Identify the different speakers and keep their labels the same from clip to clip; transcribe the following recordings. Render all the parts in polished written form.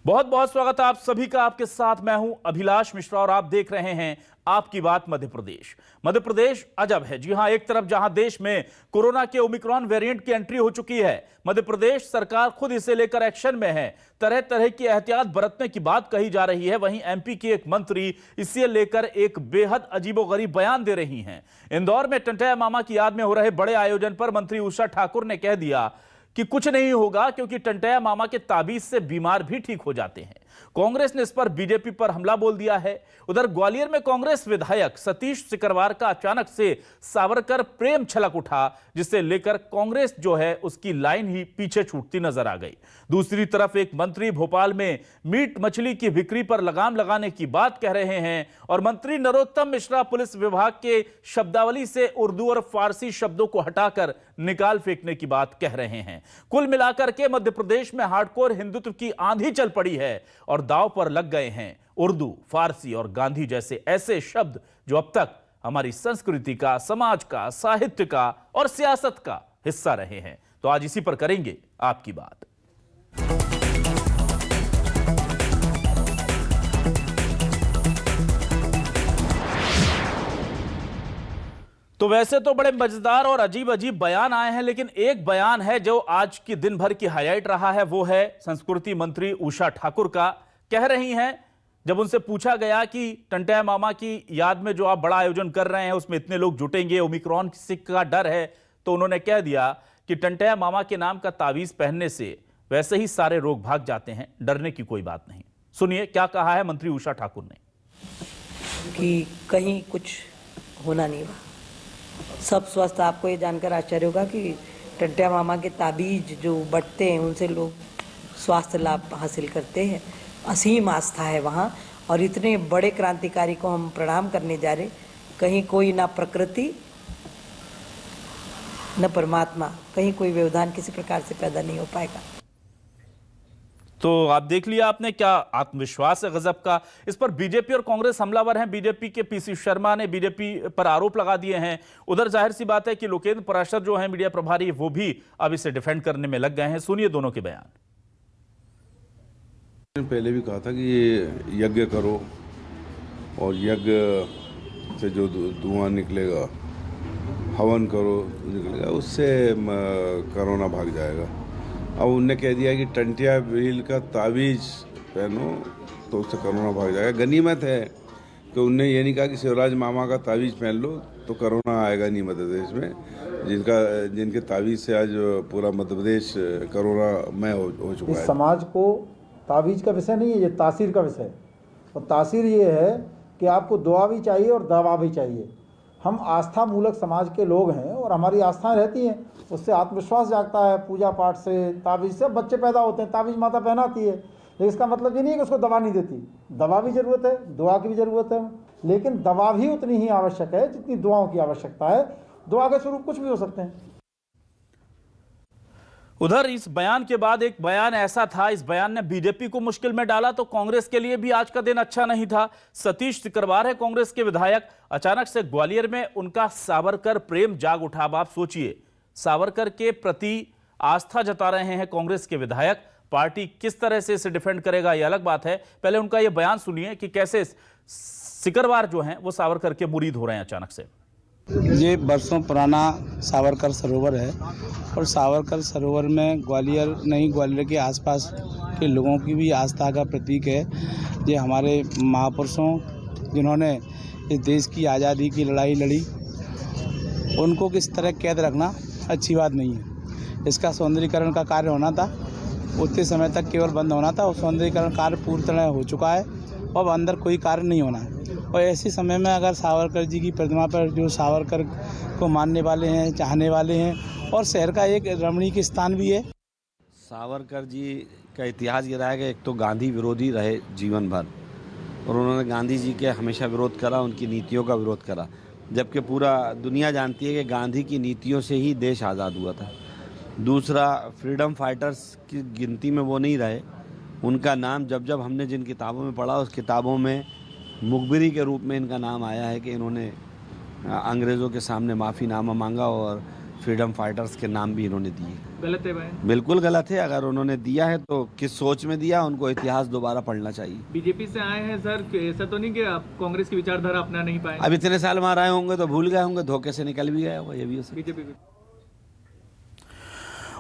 Speaker 1: बहुत बहुत स्वागत है आप सभी का। आपके साथ मैं हूं अभिलाष मिश्रा और आप देख रहे हैं आपकी बात मध्य प्रदेश। मध्य प्रदेश अजब है। जी हां, एक तरफ जहां देश में कोरोना के ओमिक्रॉन वेरिएंट की एंट्री हो चुकी है, मध्य प्रदेश सरकार खुद इसे लेकर एक्शन में है। तरह तरह की एहतियात बरतने की बात कही जा रही है। वहीं एमपी की एक मंत्री इसे लेकर एक बेहद अजीबोगरीब बयान दे रही हैं। इंदौर में टंटैया मामा की याद में हो रहे बड़े आयोजन पर मंत्री उषा ठाकुर ने कह दिया कि कुछ नहीं होगा क्योंकि टंटैया मामा के ताबीज से बीमार भी ठीक हो जाते हैं। कांग्रेस ने इस पर बीजेपी पर हमला बोल दिया है। उधर ग्वालियर में कांग्रेस विधायक सतीश सिकरवार का अचानक से सावरकर प्रेम छलक उठा, जिससे लेकर कांग्रेस जो है उसकी लाइन ही पीछे छूटती नजर आ गई। दूसरी तरफ एक मंत्री भोपाल में मीट मछली की बिक्री पर लगाम लगाने की बात कह रहे हैं और मंत्री नरोत्तम मिश्रा पुलिस विभाग के शब्दावली से उर्दू और फारसी शब्दों को हटाकर निकाल फेंकने की बात कह रहे हैं। कुल मिलाकर के मध्य प्रदेश में हार्डकोर हिंदुत्व की आंधी चल पड़ी है और दांव पर लग गए हैं उर्दू, फारसी और गांधी जैसे ऐसे शब्द जो अब तक हमारी संस्कृति का, समाज का, साहित्य का और सियासत का हिस्सा रहे हैं। तो आज इसी पर करेंगे आपकी बात। तो वैसे तो बड़े मजेदार और अजीब अजीब बयान आए हैं, लेकिन एक बयान है जो आज की दिन भर की हाईलाइट रहा है। वो है संस्कृति मंत्री उषा ठाकुर का। कह रही हैं, जब उनसे पूछा गया कि टंटैया मामा की याद में जो आप बड़ा आयोजन कर रहे हैं उसमें इतने लोग जुटेंगे, ओमिक्रॉन का डर है, तो उन्होंने कह दिया कि टंटैया मामा के नाम का तावीज पहनने से वैसे ही सारे रोग भाग जाते हैं, डरने की कोई बात नहीं। सुनिए क्या कहा है मंत्री उषा ठाकुर ने।
Speaker 2: कि कहीं कुछ होना नहीं हुआ, सब स्वस्थ। आपको ये जानकर आश्चर्य होगा कि टंटैया मामा के ताबीज जो बटते हैं उनसे लोग स्वास्थ्य लाभ हासिल करते हैं। असीम आस्था है वहाँ और इतने बड़े क्रांतिकारी को हम प्रणाम करने जा रहे। कहीं कोई ना प्रकृति न परमात्मा, कहीं कोई व्यवधान किसी प्रकार से पैदा नहीं हो पाएगा।
Speaker 1: तो आप देख लिया आपने, क्या आत्मविश्वास है गजब का। इस पर बीजेपी और कांग्रेस हमलावर हैं। बीजेपी के पीसी शर्मा ने बीजेपी पर आरोप लगा दिए हैं। उधर जाहिर सी बात है कि लोकेंद्र पराशर जो है मीडिया प्रभारी, वो भी अब इसे डिफेंड करने में लग गए हैं। सुनिए दोनों के बयान।
Speaker 3: पहले भी कहा था कि ये यज्ञ करो और यज्ञ से जो धुआं निकलेगा, हवन करो निकलेगा, उससे कोरोना भाग जाएगा। अब उनने कह दिया कि टंटिया भील का तावीज पहनो तो उससे कोरोना भाग जाएगा। गनीमत है कि उनने ये नहीं कहा कि शिवराज मामा का तावीज पहन लो तो कोरोना आएगा नहीं मध्य प्रदेश में, जिनके तावीज से आज पूरा मध्य प्रदेश कोरोना में हो चुका है।
Speaker 4: इस समाज को तावीज का विषय नहीं है, ये तासीर का विषय है। और तासीर ये है कि आपको दुआ भी चाहिए और दवा भी चाहिए। हम आस्था मूलक समाज के लोग हैं और हमारी आस्थाएं रहती हैं, उससे आत्मविश्वास जागता है। पूजा पाठ से, ताबीज से बच्चे पैदा होते हैं, ताबीज माता पहनाती है। लेकिन इसका मतलब ये नहीं है कि उसको दवा नहीं देती। दवा भी ज़रूरत है, दुआ की भी ज़रूरत है, लेकिन दवा भी उतनी ही आवश्यक है जितनी दुआओं की आवश्यकता है। दुआ के स्वरूप कुछ भी हो सकते हैं।
Speaker 1: उधर इस बयान के बाद एक बयान ऐसा था, इस बयान ने बीजेपी को मुश्किल में डाला, तो कांग्रेस के लिए भी आज का दिन अच्छा नहीं था। सतीश सिकरवार है कांग्रेस के विधायक। अचानक से ग्वालियर में उनका सावरकर प्रेम जाग उठा। अब आप सोचिए, सावरकर के प्रति आस्था जता रहे हैं कांग्रेस के विधायक। पार्टी किस तरह से इसे डिफेंड करेगा ये अलग बात है। पहले उनका यह बयान सुनिए कि कैसे सिकरवार जो हैं वो सावरकर के मुरीद हो रहे हैं अचानक से।
Speaker 5: ये बरसों पुराना सावरकर सरोवर है और सावरकर सरोवर में ग्वालियर नहीं, ग्वालियर के आसपास के लोगों की भी आस्था का प्रतीक है। ये हमारे महापुरुषों जिन्होंने इस देश की आज़ादी की लड़ाई लड़ी, उनको किस तरह कैद रखना अच्छी बात नहीं है। इसका सौंदर्यीकरण का कार्य होना था, उतने समय तक केवल बंद होना था। और सौंदर्यीकरण कार्य पूरी तरह हो चुका है, अब अंदर कोई कार्य नहीं होना है। और ऐसे समय में अगर सावरकर जी की प्रतिमा पर जो सावरकर को मानने वाले हैं, चाहने वाले हैं, और शहर का एक रमणीय स्थान भी है।
Speaker 6: सावरकर जी का इतिहास ये रहा है कि एक तो गांधी विरोधी रहे जीवन भर, और उन्होंने गांधी जी के हमेशा विरोध करा, उनकी नीतियों का विरोध करा, जबकि पूरा दुनिया जानती है कि गांधी की नीतियों से ही देश आज़ाद हुआ था। दूसरा, फ्रीडम फाइटर्स की गिनती में वो नहीं रहे। उनका नाम जब जब हमने जिन किताबों में पढ़ा, उस किताबों में मुखबिरी के रूप में इनका नाम आया है कि इन्होंने अंग्रेज़ों के सामने माफ़ीनामा मांगा और फ्रीडम फाइटर्स के नाम भी इन्होंने दिए।
Speaker 7: गलत है बयान?
Speaker 6: बिल्कुल गलत है। अगर उन्होंने दिया है तो किस सोच में दिया, उनको इतिहास दोबारा पढ़ना चाहिए।
Speaker 7: बीजेपी से आए हैं सर, ऐसा तो नहीं कि आप कांग्रेस की विचारधारा अपना नहीं पाए?
Speaker 6: अब इतने साल वहाँ रहे होंगे तो भूल गए होंगे, धोखे से निकल भी गया होगा, ये भी हो सकता है।
Speaker 7: बीजेपी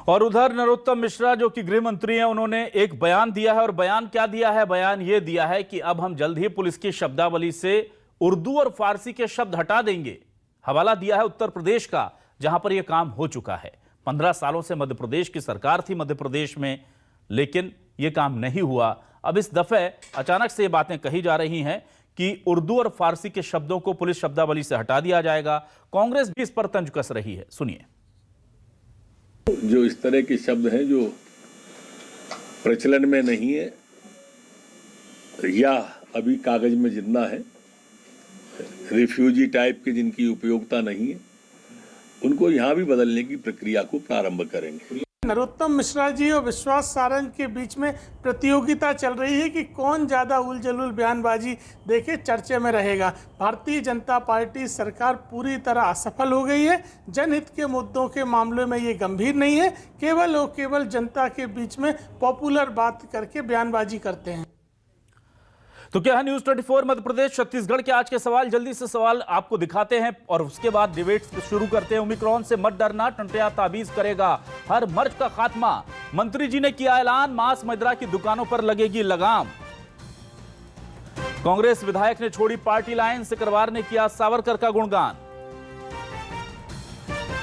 Speaker 1: और उधर नरोत्तम मिश्रा जो कि गृह मंत्री हैं, उन्होंने एक बयान दिया है। और बयान क्या दिया है? बयान ये दिया है कि अब हम जल्द ही पुलिस की शब्दावली से उर्दू और फारसी के शब्द हटा देंगे। हवाला दिया है उत्तर प्रदेश का, जहां पर यह काम हो चुका है। 15 सालों से मध्य प्रदेश की सरकार थी मध्य प्रदेश में, लेकिन यह काम नहीं हुआ। अब इस दफे अचानक से ये बातें कही जा रही हैं कि उर्दू और फारसी के शब्दों को पुलिस शब्दावली से हटा दिया जाएगा। कांग्रेस भी इस पर तंज कस रही है। सुनिए।
Speaker 8: जो इस तरह के शब्द हैं जो प्रचलन में नहीं है या अभी कागज में जिंदा है, रिफ्यूजी टाइप के जिनकी उपयोगिता नहीं है, उनको यहाँ भी बदलने की प्रक्रिया को प्रारंभ करेंगे।
Speaker 9: नरोत्तम मिश्रा जी और विश्वास सारंग के बीच में प्रतियोगिता चल रही है कि कौन ज़्यादा उलझुल बयानबाजी देके चर्चे में रहेगा। भारतीय जनता पार्टी सरकार पूरी तरह असफल हो गई है। जनहित के मुद्दों के मामले में ये गंभीर नहीं है, केवल और केवल जनता के बीच में पॉपुलर बात करके बयानबाजी करते हैं।
Speaker 1: तो क्या है न्यूज 24 मध्य प्रदेश छत्तीसगढ़ के आज के सवाल? जल्दी से सवाल आपको दिखाते हैं और उसके बाद डिबेट शुरू करते हैं। ओमिक्रॉन से मत डरना, टंटिया ताबीज करेगा हर मर्ज का खात्मा। मंत्री जी ने किया ऐलान, मांस मदिरा की दुकानों पर लगेगी लगाम। कांग्रेस विधायक ने छोड़ी पार्टी लाइन, सिकरवार ने किया सावरकर का गुणगान।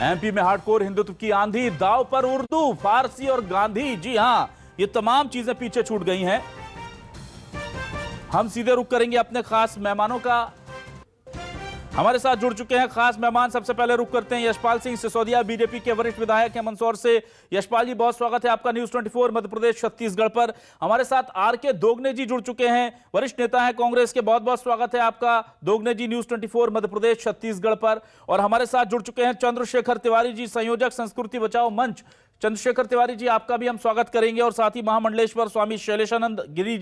Speaker 1: एमपी में हार्डकोर हिंदुत्व की आंधी, दाव पर उर्दू, फारसी और गांधी। जी हां, ये तमाम चीजें पीछे छूट गई हैं। हम सीधे रुख करेंगे अपने खास मेहमानों का। हमारे साथ जुड़ चुके हैं खास मेहमान। सबसे पहले रुख करते हैं यशपाल सिंह सिसोदिया, बीजेपी के वरिष्ठ विधायक हैं मंदसौर से। यशपाल जी, बहुत स्वागत है आपका न्यूज 24 मध्य प्रदेश छत्तीसगढ़ पर। हमारे साथ आर.के. दोगने जी जुड़ चुके हैं, वरिष्ठ नेता हैं कांग्रेस के। बहुत बहुत स्वागत है आपका दोगने जी न्यूज 24 मध्य प्रदेश छत्तीसगढ़ पर। और हमारे साथ जुड़ चुके हैं चंद्रशेखर तिवारी जी, संयोजक संस्कृति बचाओ मंच। चंद्रशेखर तिवारी जी, आपका भी हम स्वागत करेंगे। और साथ ही महामंडलेश्वर स्वामी शैलेशानंद गिरी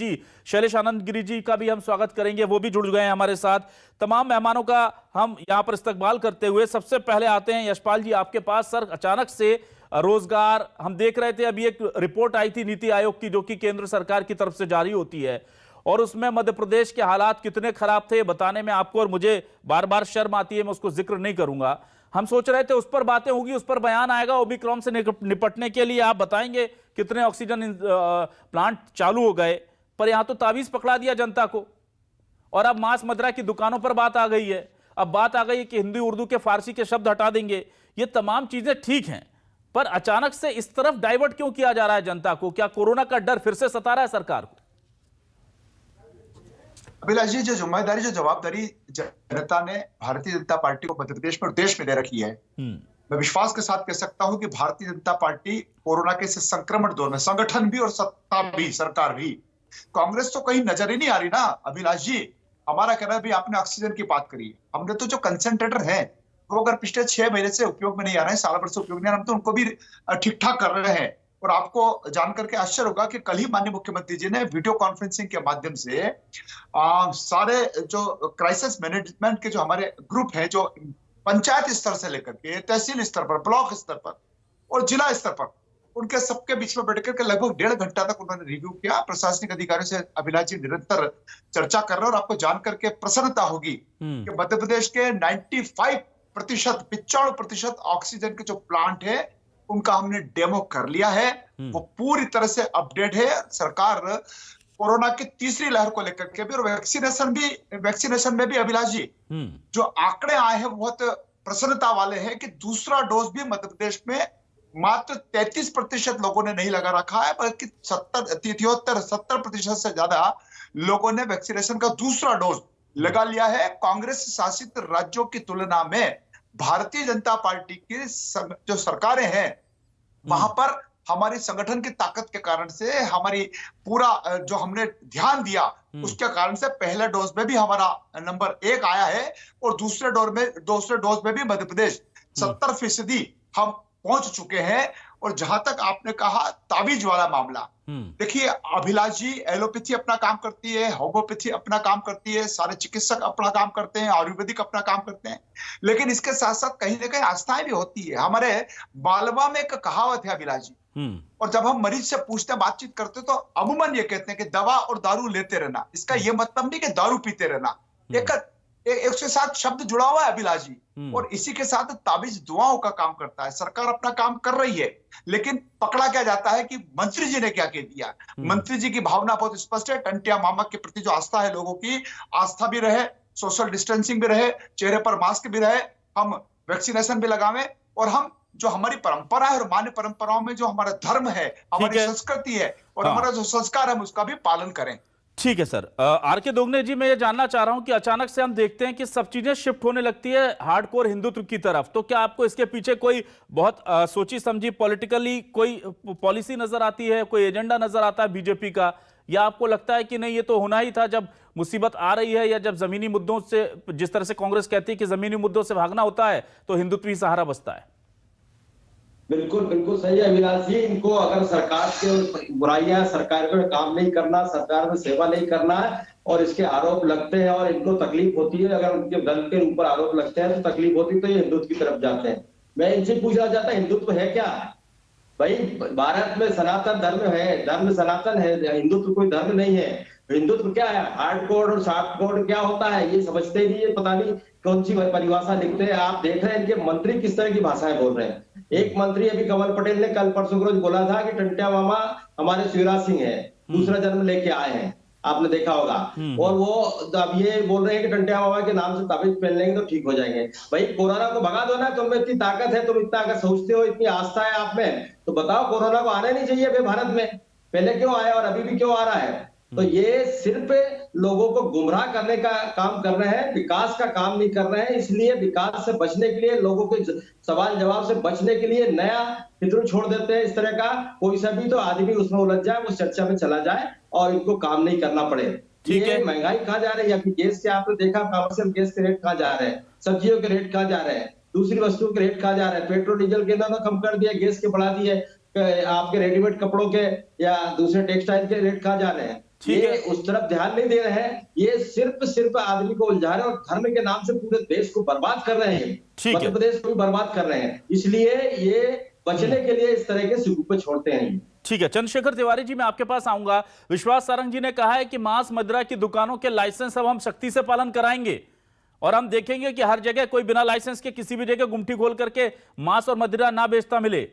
Speaker 1: जी का भी हम स्वागत करेंगे, वो भी जुड़ गए हैं हमारे साथ। तमाम मेहमानों का हम यहां पर इस्तकबाल करते हुए सबसे पहले आते हैं यशपाल जी आपके पास। सर, अचानक से रोजगार हम देख रहे थे, अभी एक रिपोर्ट आई थी नीति आयोग की जो कि केंद्र सरकार की तरफ से जारी होती है, और उसमें मध्य प्रदेश के हालात कितने खराब थे बताने में आपको और मुझे बार बार शर्म आती है, मैं उसको जिक्र नहीं करूंगा। हम सोच रहे थे उस पर बातें होगी, उस पर बयान आएगा ओमिक्रॉन से निपटने के लिए। आप बताएंगे कितने ऑक्सीजन प्लांट चालू हो गए, पर यहां तो तावीज पकड़ा दिया जनता को। और अब मांस मदिरा की दुकानों पर बात आ गई है। अब बात आ गई है कि हिंदी उर्दू के फारसी के शब्द हटा देंगे। ये तमाम चीजें ठीक हैं, पर अचानक से इस तरफ डाइवर्ट क्यों किया जा रहा है जनता को? क्या कोरोना का डर फिर से सता रहा है सरकार को?
Speaker 10: अभिलाष जी, जो जिम्मेदारी, जो जवाबदारी जनता ने भारतीय जनता पार्टी को मध्य प्रदेश में और देश में दे रखी है, मैं विश्वास के साथ कह सकता हूं कि भारतीय जनता पार्टी कोरोना के इस संक्रमण दौर में, संगठन भी और सत्ता भी, सरकार भी, कांग्रेस तो कहीं नजर ही नहीं आ रही ना। अभिलाष जी, हमारा कहना है, भी आपने ऑक्सीजन की बात करी, हमने तो जो कंसेंट्रेटर है वो अगर पिछले 6 महीने से उपयोग में नहीं आ रहे हैं, साल भर से उपयोग नहीं आ रहे, हम तो उनको भी ठीक ठाक कर रहे हैं। और आपको जानकर के आश्चर्य होगा कि कल ही माननीय मुख्यमंत्री जी ने वीडियो कॉन्फ्रेंसिंग के माध्यम से सारे जो क्राइसिस मैनेजमेंट के जो हमारे ग्रुप हैं, जो पंचायत स्तर से लेकर के तहसील स्तर पर, ब्लॉक स्तर पर और जिला स्तर पर, उनके सबके बीच में बैठ करके लगभग 1.5 घंटा तक उन्होंने रिव्यू किया। प्रशासनिक अधिकारियों से अभिलाष जी निरंतर चर्चा कर रहे हैं और आपको जानकर के प्रसन्नता होगी कि मध्य प्रदेश के 95% ऑक्सीजन के जो प्लांट है उनका हमने डेमो कर लिया है, वो पूरी तरह से अपडेट है। सरकार कोरोना की तीसरी लहर को लेकर के भी और वैक्सीनेशन में भी अभिलाष जी जो आंकड़े आए हैं बहुत प्रसन्नता वाले हैं कि दूसरा डोज भी मध्य प्रदेश में मात्र 33% लोगों ने नहीं लगा रखा है, बल्कि 70% से ज्यादा लोगों ने वैक्सीनेशन का दूसरा डोज लगा लिया है। कांग्रेस शासित राज्यों की तुलना में भारतीय जनता पार्टी की जो सरकारें हैं, वहां पर हमारी संगठन की ताकत के कारण से, हमारी पूरा जो हमने ध्यान दिया उसके कारण से पहले डोज में भी हमारा नंबर 1 आया है और दूसरे डोज में भी मध्य प्रदेश 70% हम पहुंच चुके हैं। और जहां तक आपने कहा ताबीज वाला मामला, देखिए अभिलाष जी, एलोपैथी अपना काम करती है, होम्योपैथी अपना काम करती है, सारे चिकित्सक अपना काम करते हैं, आयुर्वेदिक अपना काम करते हैं, लेकिन इसके साथ साथ कहीं ना कहीं आस्थाएं भी होती है। हमारे मालवा में एक कहावत है अभिलाष जी, और जब हम मरीज से पूछते हैं, बातचीत करते हैं, तो अमूमन ये कहते हैं कि दवा और दारू लेते रहना। इसका ये मतलब नहीं कि दारू पीते रहना, एक से साथ शब्द जुड़ा हुआ है अभिलाष जी, और इसी के साथ ताबीज दुआओं का काम करता है। सरकार अपना काम कर रही है, लेकिन पकड़ा क्या जाता है कि मंत्री जी ने क्या कह दिया। मंत्री जी की भावना बहुत स्पष्ट है, टंटिया मामा के प्रति जो आस्था है लोगों की, आस्था भी रहे, सोशल डिस्टेंसिंग भी रहे, चेहरे पर मास्क भी रहे, हम वैक्सीनेशन भी लगावें, और हम जो हमारी परंपरा है और मान्य परंपराओं में जो हमारा धर्म है, हमारी संस्कृति है और हमारा जो संस्कार है, उसका भी पालन करें।
Speaker 1: ठीक है सर। आर के दोगने जी, मैं ये जानना चाह रहा हूं कि अचानक से हम देखते हैं कि सब चीजें शिफ्ट होने लगती है हार्डकोर हिंदुत्व की तरफ, तो क्या आपको इसके पीछे कोई बहुत सोची समझी पॉलिटिकली कोई पॉलिसी नजर आती है, कोई एजेंडा नजर आता है बीजेपी का, या आपको लगता है कि नहीं ये तो होना ही था, जब मुसीबत आ रही है या जब जमीनी मुद्दों से, जिस तरह से कांग्रेस कहती है कि जमीनी मुद्दों से भागना होता है तो हिंदुत्व ही सहारा बचता है?
Speaker 11: बिल्कुल बिल्कुल सही है अभिलाष जी। इनको अगर सरकार के बुराइयां, सरकार को काम नहीं करना, सरकार में सेवा नहीं करना है, और इसके आरोप लगते हैं और इनको तकलीफ होती है, अगर उनके दल के ऊपर आरोप लगते हैं तो तकलीफ होती है, तो ये हिंदुत्व की तरफ जाते हैं। मैं इनसे पूछना चाहता, हिंदुत्व है क्या भाई? भारत में सनातन धर्म है, धर्म सनातन है, हिंदुत्व कोई धर्म नहीं है। हिंदुत्व क्या है? हार्ड कोड और सॉफ्ट कोड क्या होता है ये समझते नहीं है, पता नहीं कौन सी परिभाषा लिखते हैं। आप देख रहे हैं इनके मंत्री किस तरह की भाषाएं बोल रहे हैं। एक मंत्री अभी कमल पटेल ने कल परसों रोज बोला था कि टंटिया मामा हमारे शिवराज सिंह है, दूसरा जन्म लेके आए हैं, आपने देखा होगा। और वो अब ये बोल रहे हैं कि टंटिया मामा के नाम से ताबीज पहन लेंगे तो ठीक हो जाएंगे। भाई कोरोना को भगा दो ना, तुम में इतनी ताकत है, तुम इतना अगर सोचते हो, इतनी आस्था है आप में, तो बताओ कोरोना को आने नहीं चाहिए भाई भारत में, पहले क्यों आया और अभी भी क्यों आ रहा है? तो ये सिर्फ लोगों को गुमराह करने का काम कर रहे हैं, विकास का काम नहीं कर रहे हैं। इसलिए विकास से बचने के लिए, लोगों के सवाल जवाब से बचने के लिए नया फितूर छोड़ देते हैं इस तरह का, कोई सा भी तो आदमी उसमें उलझ जाए, उस चर्चा में चला जाए और इनको काम नहीं करना पड़े। ये महंगाई कहाँ जा रही है? अभी गैस के आपने देखा, कमर्शियल गैस के रेट कहाँ जा रहे हैं, सब्जियों के रेट कहाँ जा रहे हैं, दूसरी वस्तुओं के रेट कहाँ जा रहे हैं, पेट्रोल डीजल के दाम कम कर दिया, गैस के बढ़ा दिए, आपके रेडीमेड कपड़ों के या दूसरे टेक्सटाइल के रेट कहाँ जा रहे हैं? ये उस तरफ ध्यान नहीं दे रहे हैं, ये सिर्फ आदमी को उलझा रहे हैं और धर्म के नाम से पूरे देश को बर्बाद कर रहे हैं, मध्य प्रदेश को भी बर्बाद कर रहे हैं। इसलिए ये बचने के लिए इस तरह के सिगुप्पे छोड़ते हैं।
Speaker 1: ठीक है, चंद्रशेखर तिवारी जी, मैं आपके पास आऊंगा। विश्वास सारंग जी ने कहा है कि मांस मदिरा की दुकानों के लाइसेंस अब हम सख्ती से पालन कराएंगे और हम देखेंगे कि हर जगह कोई बिना लाइसेंस के किसी भी जगह गुमटी खोल करके मांस और मदिरा ना बेचता मिले।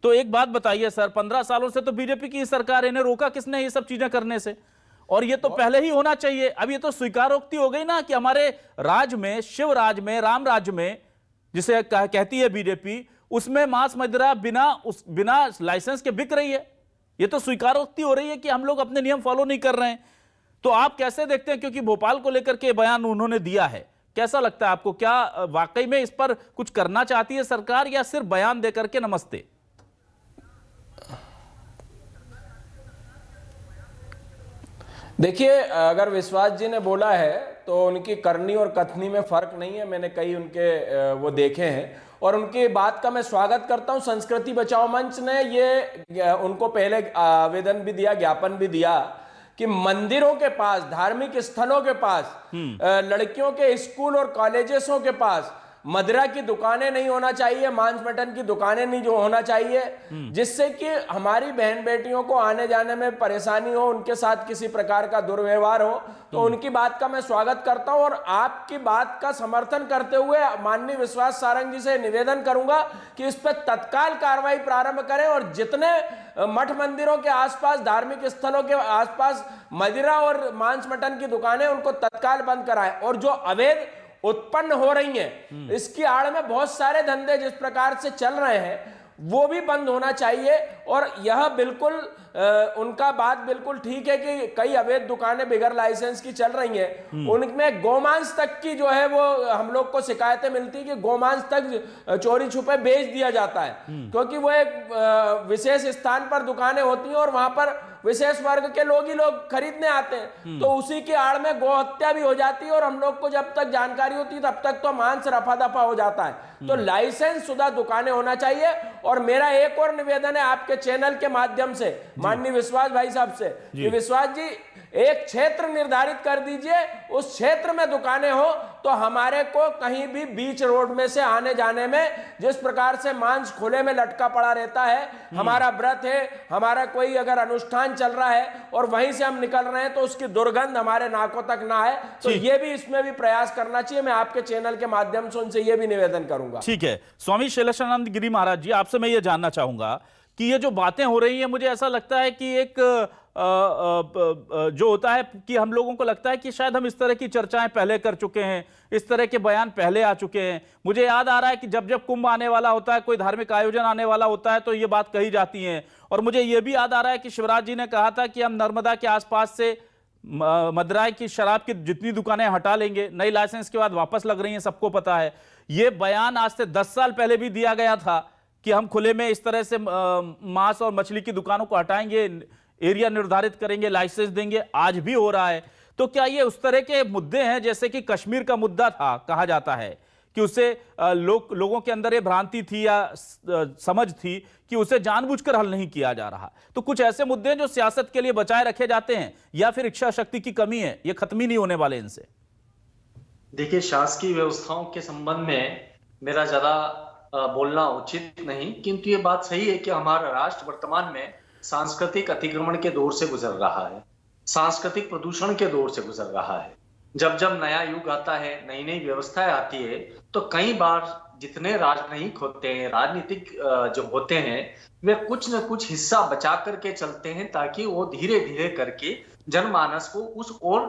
Speaker 1: तो एक बात बताइए सर, 15 सालों से तो बीजेपी की सरकार, इन्हें रोका किसने ये सब चीजें करने से? और ये तो पहले ही होना चाहिए। अब ये तो स्वीकारोक्ति हो गई ना कि हमारे राज में, शिव राज में, राम राज में, जिसे कहती है बीजेपी, उसमें मांस मदिरा बिना लाइसेंस के बिक रही है। ये तो स्वीकारोक्ति हो रही है कि हम लोग अपने नियम फॉलो नहीं कर रहे हैं। तो आप कैसे देखते हैं, क्योंकि भोपाल को लेकर के बयान उन्होंने दिया है, कैसा लगता है आपको? क्या वाकई में इस पर कुछ करना चाहती है सरकार या सिर्फ बयान देकर के नमस्ते?
Speaker 12: देखिए, अगर विश्वास जी ने बोला है तो उनकी करनी और कथनी में फर्क नहीं है। मैंने कई उनके वो देखे हैं और उनकी बात का मैं स्वागत करता हूं। संस्कृति बचाओ मंच ने ये उनको पहले आवेदन भी दिया, ज्ञापन भी दिया कि मंदिरों के पास, धार्मिक स्थलों के पास, लड़कियों के स्कूल और कॉलेजेसों के पास मदिरा की दुकानें नहीं होना चाहिए, मांस मटन की दुकानें नहीं जो होना चाहिए, जिससे कि हमारी बहन बेटियों को आने जाने में परेशानी हो, उनके साथ किसी प्रकार का दुर्व्यवहार हो। तो उनकी बात का मैं स्वागत करता हूं और आपकी बात का समर्थन करते हुए माननीय विश्वास सारंग जी से निवेदन करूंगा कि इस पर तत्काल कार्रवाई प्रारंभ करें और जितने मठ मंदिरों के आसपास, धार्मिक स्थलों के आसपास मदिरा और मांस मटन की दुकानें, उनको तत्काल बंद कराएं। और जो अवैध उत्पन्न हो रही हैं, इसकी आड़ में बहुत सारे धंधे जिस प्रकार से चल रहे हैं वो भी बंद होना चाहिए। और यह बिल्कुल उनका बात बिल्कुल ठीक है कि कई अवैध दुकानें बिगर लाइसेंस की चल रही हैं, उनमें गोमांस तक की जो है वो हम लोग को शिकायतें मिलती कि गोमांस तक चोरी छुपे बेच दिया जाता है, क्योंकि वो एक विशेष स्थान पर दुकानें होती हैं और वहां पर विशेष वर्ग के लोग ही लोग खरीदने आते हैं, तो उसी की आड़ में गौ हत्या भी हो जाती है और हम लोग को जब तक जानकारी होती है तब तक तो मांस रफा दफा हो जाता है। तो लाइसेंस शुदा दुकानें होना चाहिए। और मेरा एक और निवेदन है आपके चैनल के माध्यम से माननीय विश्वास भाई साहब से कि विश्वास जी एक क्षेत्र निर्धारित कर दीजिए, उस क्षेत्र में दुकानें हो तो हमारे को कहीं भी बीच रोड में से आने जाने में, जिस प्रकार से मांस खुले में लटका पड़ा रहता है, हमारा व्रत है, हमारा कोई अगर अनुष्ठान चल रहा है और वहीं से हम निकल रहे हैं तो उसकी दुर्गंध हमारे नाकों तक ना आए, तो ये भी इसमें भी प्रयास करना चाहिए। मैं आपके चैनल के माध्यम से उनसे ये भी निवेदन करूंगा।
Speaker 1: ठीक है, स्वामी शैलेशानंद गिरी महाराज जी, आपसे मैं ये जानना चाहूंगा कि ये जो बातें हो रही हैं, मुझे ऐसा लगता है कि एक जो होता है कि हम लोगों को लगता है कि शायद हम इस तरह की चर्चाएं पहले कर चुके हैं, इस तरह के बयान पहले आ चुके हैं। मुझे याद आ रहा है कि जब जब कुंभ आने वाला होता है, कोई धार्मिक आयोजन आने वाला होता है, तो ये बात कही जाती है। और मुझे ये भी याद आ रहा है कि शिवराज जी ने कहा था कि हम नर्मदा के आसपास से मदिरा की शराब की जितनी दुकानें हटा लेंगे, नई लाइसेंस के बाद वापस लग रही हैं, सबको पता है। ये बयान आज से 10 साल पहले भी दिया गया था कि हम खुले में इस तरह से मांस और मछली की दुकानों को हटाएंगे, एरिया निर्धारित करेंगे, लाइसेंस देंगे। आज भी हो रहा है। तो क्या ये उस तरह के मुद्दे हैं जैसे कि कश्मीर का मुद्दा था, कहा जाता है कि उसे लोगों के अंदर ये भ्रांति थी या समझ थी कि उसे जानबूझकर हल नहीं किया जा रहा। तो कुछ ऐसे मुद्दे हैं जो सियासत के लिए बचाए रखे जाते हैं, या फिर इच्छा शक्ति की कमी है, ये खत्म ही नहीं होने वाले इनसे?
Speaker 13: देखिए, शासकीय व्यवस्थाओं के संबंध में मेरा ज्यादा बोलना उचित नहीं, किंतु ये बात सही है कि हमारा राष्ट्र वर्तमान में सांस्कृतिक अतिक्रमण के दौर से गुजर रहा है, सांस्कृतिक प्रदूषण के दौर से गुजर रहा है। जब जब नया युग आता है, नई नई व्यवस्थाएं आती है, तो कई बार जितने राजनयिक होते हैं, राजनीतिक जो होते हैं, वे कुछ न कुछ हिस्सा बचा करके चलते हैं ताकि वो धीरे धीरे करके जनमानस को उस ओर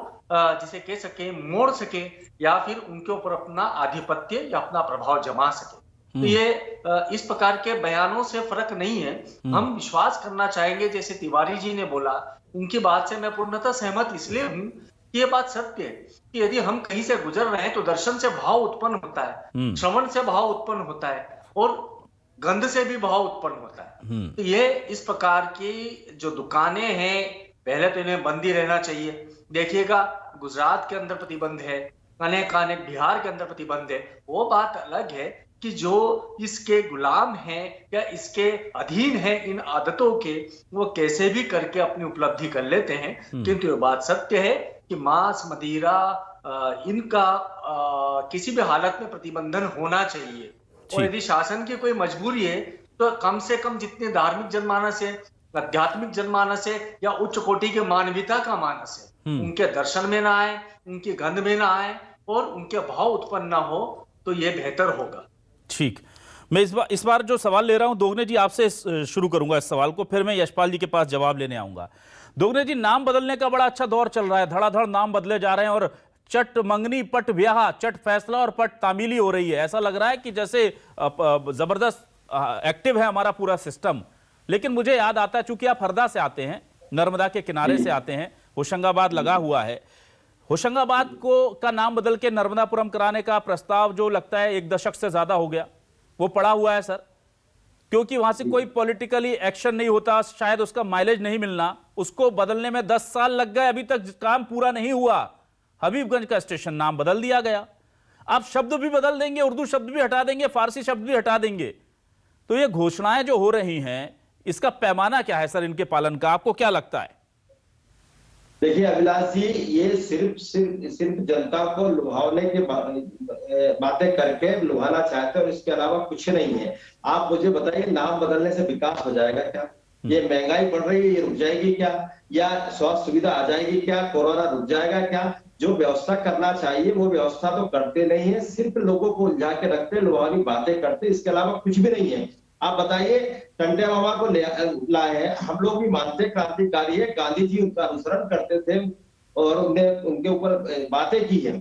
Speaker 13: जिसे कह सके मोड़ सके, या फिर उनके ऊपर अपना आधिपत्य या अपना प्रभाव जमा सके। तो ये इस प्रकार के बयानों से फर्क नहीं है। हम विश्वास करना चाहेंगे, जैसे तिवारी जी ने बोला, उनकी बात से मैं पूर्णतः सहमत इसलिए हूं कि ये बात सत्य है कि यदि हम कहीं से गुजर रहे हैं तो दर्शन से भाव उत्पन्न होता है, श्रवण से भाव उत्पन्न होता है और गंध से भी भाव उत्पन्न होता है। तो ये इस प्रकार की जो दुकानें हैं, पहले तो इन्हें बंद ही रहना चाहिए। देखिएगा, गुजरात के अंदर प्रतिबंध है, अनेक बिहार के अंदर प्रतिबंध है। वो बात अलग है कि जो इसके गुलाम हैं या इसके अधीन हैं इन आदतों के, वो कैसे भी करके अपनी उपलब्धि कर लेते हैं। किंतु ये बात सत्य है कि मांस, मदिरा, इनका किसी भी हालत में प्रतिबंधन होना चाहिए। और यदि शासन की कोई मजबूरी है तो कम से कम जितने धार्मिक जनमानस है, आध्यात्मिक जनमानस है या उच्च कोटि के मानवीयता का मानस है, उनके दर्शन में ना आए, उनकी गंध में ना आए और उनके भाव उत्पन्न ना हो, तो ये बेहतर होगा।
Speaker 1: ठीक, मैं इस बार जो सवाल ले रहा हूं, दोगने जी आपसे शुरू करूंगा इस सवाल को, फिर मैं यशपाल जी के पास जवाब लेने आऊंगा। दोगने जी, नाम बदलने का बड़ा अच्छा दौर चल रहा है, धड़ाधड़ नाम बदले जा रहे हैं और चट मंगनी पट ब्याह, चट फैसला और पट तामीली हो रही है। ऐसा लग रहा है कि जैसे जबरदस्त एक्टिव है हमारा पूरा सिस्टम। लेकिन मुझे याद आता है, चूंकि आप हरदा से आते हैं, नर्मदा के किनारे से आते हैं, होशंगाबाद लगा हुआ है, होशंगाबाद का नाम बदल के नर्मदापुरम कराने का प्रस्ताव जो लगता है 1 दशक से ज्यादा हो गया, वो पड़ा हुआ है सर, क्योंकि वहां से कोई पॉलिटिकली एक्शन नहीं होता, शायद उसका माइलेज नहीं मिलना, उसको बदलने में 10 साल लग गए, अभी तक काम पूरा नहीं हुआ। हबीबगंज का स्टेशन नाम बदल दिया गया, आप शब्द भी बदल देंगे, उर्दू शब्द भी हटा देंगे, फारसी शब्द भी हटा देंगे। तो ये घोषणाएं जो हो रही हैं, इसका पैमाना क्या है सर इनके पालन का, आपको क्या लगता है?
Speaker 11: देखिए अभिलाष जी, ये सिर्फ जनता को लुभावने की बातें करके लुभाना चाहते हैं और इसके अलावा कुछ नहीं है। आप मुझे बताइए, नाम बदलने से विकास हो जाएगा क्या? ये महंगाई बढ़ रही है, ये रुक जाएगी क्या? या स्वास्थ्य सुविधा आ जाएगी क्या? कोरोना रुक जाएगा क्या? जो व्यवस्था करना चाहिए वो व्यवस्था तो करते नहीं है, सिर्फ लोगों को उलझा के रखते, लुभावनी बातें करते, इसके अलावा कुछ भी नहीं है। आप बताइए, टंटे मामा को लाए हैं, हम लोग भी मानते क्रांतिकारी है, गांधी जी उनका अनुसरण करते थे और उनके ऊपर बातें की है,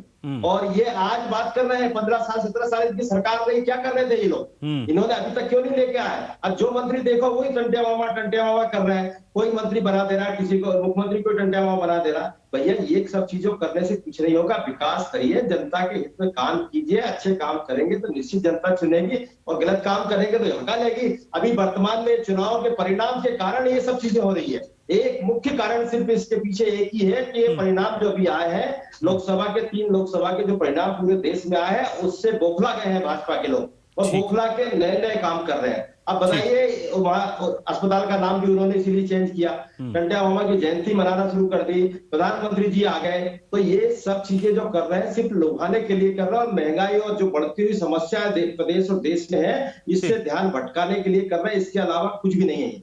Speaker 11: और ये आज बात कर रहे हैं 15 साल 17 साल इनकी सरकार रही, क्या कर रहे थे ये लोग? इन्होंने अभी तक क्यों नहीं लेके आए? अब जो मंत्री देखो वही टंटे मामा कर रहे हैं, कोई मंत्री बना दे रहा है, किसी को मुख्यमंत्री को टंटे मामा बना दे रहा है। भैया ये सब चीजों करने से कुछ नहीं होगा। विकास करिए, जनता के हित में काम कीजिए, अच्छे काम करेंगे तो निश्चित जनता चुनेगी और गलत काम करेंगे तो हटा लेगी। अभी वर्तमान में चुनाव के परिणाम के कारण ये सब चीजें हो रही है। एक मुख्य कारण सिर्फ इसके पीछे एक ही है कि ये परिणाम जो अभी आए हैं, लोकसभा के 3 लोकसभा के जो परिणाम पूरे देश में आए हैं, उससे बौखला गए हैं भाजपा के लोग और बौखला के नए नए काम कर रहे हैं। अब बताइए, वहाँ अस्पताल का नाम भी उन्होंने इसीलिए चेंज किया, टंट्या मामा की जयंती मनाना शुरू कर दी, प्रधानमंत्री जी आ गए। तो ये सब चीजें जो कर रहे हैं सिर्फ लुभाने के लिए कर रहे हैं और महंगाई और जो बढ़ती हुई समस्या प्रदेश और देश में है, इससे ध्यान भटकाने के लिए कर रहे हैं। इसके अलावा कुछ भी नहीं है।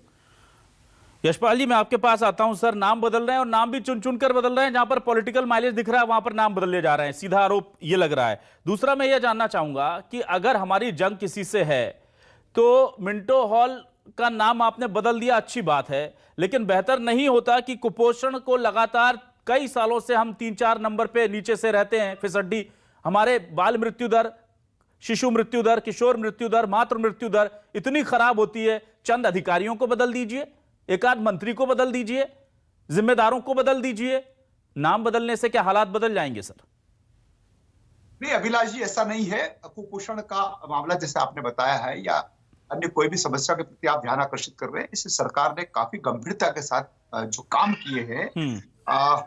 Speaker 1: यशपाल जी, मैं आपके पास आता हूं। सर, नाम बदल रहे हैं और नाम भी चुन चुन कर बदल रहे हैं। जहां पर पॉलिटिकल माइलेज दिख रहा है वहां पर नाम बदले जा रहे हैं, सीधा आरोप ये लग रहा है। दूसरा, मैं ये जानना चाहूंगा कि अगर हमारी जंग किसी से है तो मिंटो हॉल का नाम आपने बदल दिया, अच्छी बात है, लेकिन बेहतर नहीं होता कि कुपोषण को लगातार कई सालों से हम 3-4 नंबर पे नीचे से रहते हैं, फिसड्डी। हमारे बाल मृत्यु दर, शिशु मृत्यु दर, किशोर मृत्यु दर, मातृ मृत्यु दर इतनी खराब होती है। चंद अधिकारियों को बदल दीजिए, एक आध मंत्री को बदल दीजिए, जिम्मेदारों को बदल दीजिए, नाम बदलने से क्या हालात बदल जाएंगे? सर
Speaker 10: नहीं अभिलाष जी, ऐसा नहीं है। कुपोषण का मामला जैसे आपने बताया है या अन्य कोई भी समस्या के प्रति आप ध्यान आकर्षित कर रहे हैं, इससे सरकार ने काफी गंभीरता के साथ जो काम किए हैं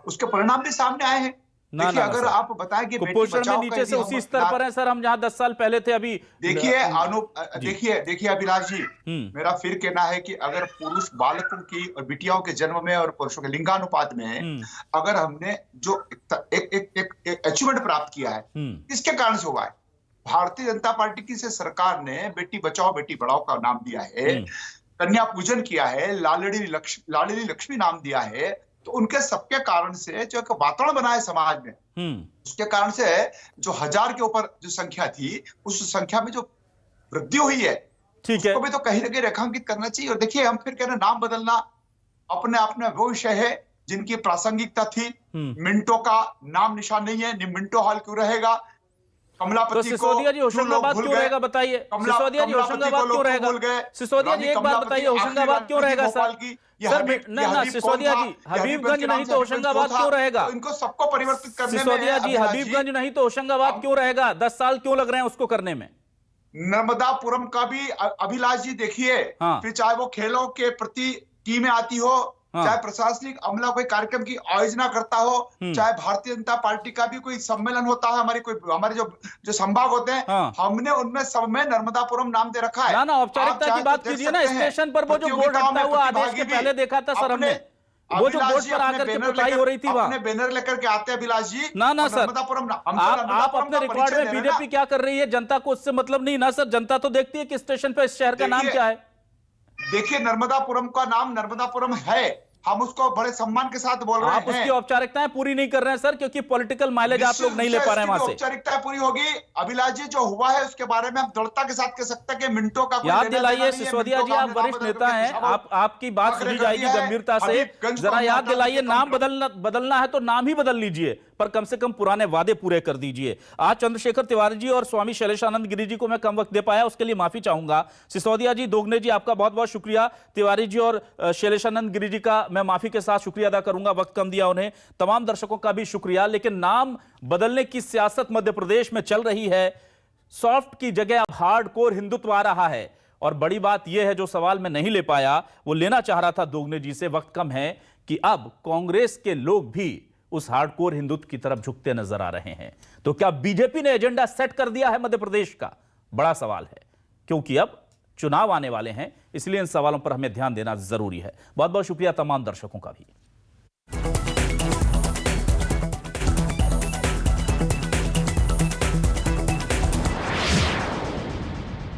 Speaker 10: उसके परिणाम भी सामने आए हैं। देखिए, अगर आप बताएं कि
Speaker 1: कुपोषण में नीचे से उसी स्तर पर है सर हम जहां 10 साल पहले थे। अभी
Speaker 10: देखिए अभिलाष जी, मेरा फिर कहना है कि अगर पुरुष बालकों की और बिटियाओं के जन्म में और पुरुषों के लिंगानुपात में अगर हमने जो एक अचीवमेंट प्राप्त किया है, इसके कारण से हुआ है। भारतीय जनता पार्टी की से सरकार ने बेटी बचाओ बेटी पढ़ाओ का नाम दिया है, कन्या पूजन किया है, लाडली लक्ष्मी नाम दिया है। तो उनके सबके कारण से जो एक वातावरण बना है समाज में, उसके कारण से जो 1000 के ऊपर जो संख्या थी, उस संख्या में जो वृद्धि हुई है, उसको भी तो कहीं ना कहीं रेखांकित करना चाहिए। और देखिए, हम फिर कह रहे हैं नाम बदलना अपने आप में वो विषय है जिनकी प्रासंगिकता थी। मिंटो का नाम निशान नहीं है, मिंटो हॉल क्यों रहेगा?
Speaker 1: तो सिसोदिया जी होशंगाबाद क्यों रहेगा बताइए? सिसोदिया जी होशंगाबाद क्यों रहेगा? सिसोदिया जी एक बात बताइए, होशंगाबाद क्यों रहेगा सर? ना सिसोदिया जी, हबीबगंज नहीं तो होशंगाबाद क्यों रहेगा?
Speaker 10: इनको सबको परिवर्तित करने में
Speaker 1: सिसोदिया जी, हबीबगंज नहीं तो होशंगाबाद क्यों रहेगा? 10 साल क्यों लग रहे हैं उसको करने में?
Speaker 10: नर्मदापुरम का भी अभिलाष जी देखिए, फिर चाहे वो खेलों के प्रति टीमें आती हो, चाहे प्रशासनिक अमला कोई कार्यक्रम की आयोजना करता हो, चाहे भारतीय जनता पार्टी का भी कोई सम्मेलन होता है, हमारे जो संभाग होते हैं, हमने उनमें सब में नर्मदापुरम नाम दे रखा है।
Speaker 1: ना औपचारिकता की बात कीजिए ना। स्टेशन पर वो जो बोर्ड हटता हुआ आदेश के पहले देखा था सर हमने, वो जो बोर्ड पर आकर के पुताई हो रही थी वहां,
Speaker 10: अपने बैनर लेकर के आते हैं अभिलाष जी।
Speaker 1: ना सर, आप अपने रिकॉर्ड में बीजेपी क्या कर रही है, जनता को उससे मतलब नहीं ना सर। जनता तो देखती है कि स्टेशन पे इस शहर का नाम क्या है।
Speaker 10: देखिए, नर्मदापुरम का नाम नर्मदापुरम है, हम उसको बड़े सम्मान के साथ बोल रहे हैं।
Speaker 1: आप उसकी औपचारिकताएं पूरी नहीं कर रहे हैं सर, क्योंकि पॉलिटिकल माइलेज आप लोग नहीं ले पा रहे हैं वहां से।
Speaker 10: औपचारिकताएं पूरी होगी अभिलाष जी, जो हुआ है उसके बारे में हम दृढ़ता के साथ कह सकते हैं कि मिनटों का
Speaker 1: याद दिलाइए। सिसोदिया जी, आप वरिष्ठ नेता हैं, आपकी बात सुनी जाएगी गंभीरता से। जरा याद दिलाइए, नाम बदलना है तो नाम ही बदल लीजिए, पर कम से कम पुराने वादे पूरे कर दीजिए। आज चंद्रशेखर तिवारी जी और स्वामी शैलेशानंद गिरी जी को मैं कम वक्त दे पाया, उसके लिए माफी चाहूंगा। सिसोदिया जी, दोगने जी, आपका बहुत बहुत शुक्रिया। तिवारी जी और शैलेशानंद गिरी जी का मैं माफी के साथ शुक्रिया अदा करूंगा, वक्त कम दिया उन्हें। तमाम दर्शकों का भी शुक्रिया। लेकिन नाम बदलने की सियासत मध्य प्रदेश में चल रही है। सॉफ्ट की जगह अब हार्डकोर हिंदुत्व आ रहा है। और बड़ी बात यह है, जो सवाल मैं नहीं ले पाया वो लेना चाह रहा था दोगने जी से, वक्त कम है, कि अब कांग्रेस के लोग भी उस हार्डकोर हिंदुत्व की तरफ झुकते नजर आ रहे हैं। तो क्या बीजेपी ने एजेंडा सेट कर दिया है मध्य प्रदेश का? बड़ा सवाल है, क्योंकि अब चुनाव आने वाले हैं, इसलिए इन सवालों पर हमें ध्यान देना जरूरी है। बहुत बहुत शुक्रिया तमाम दर्शकों का भी।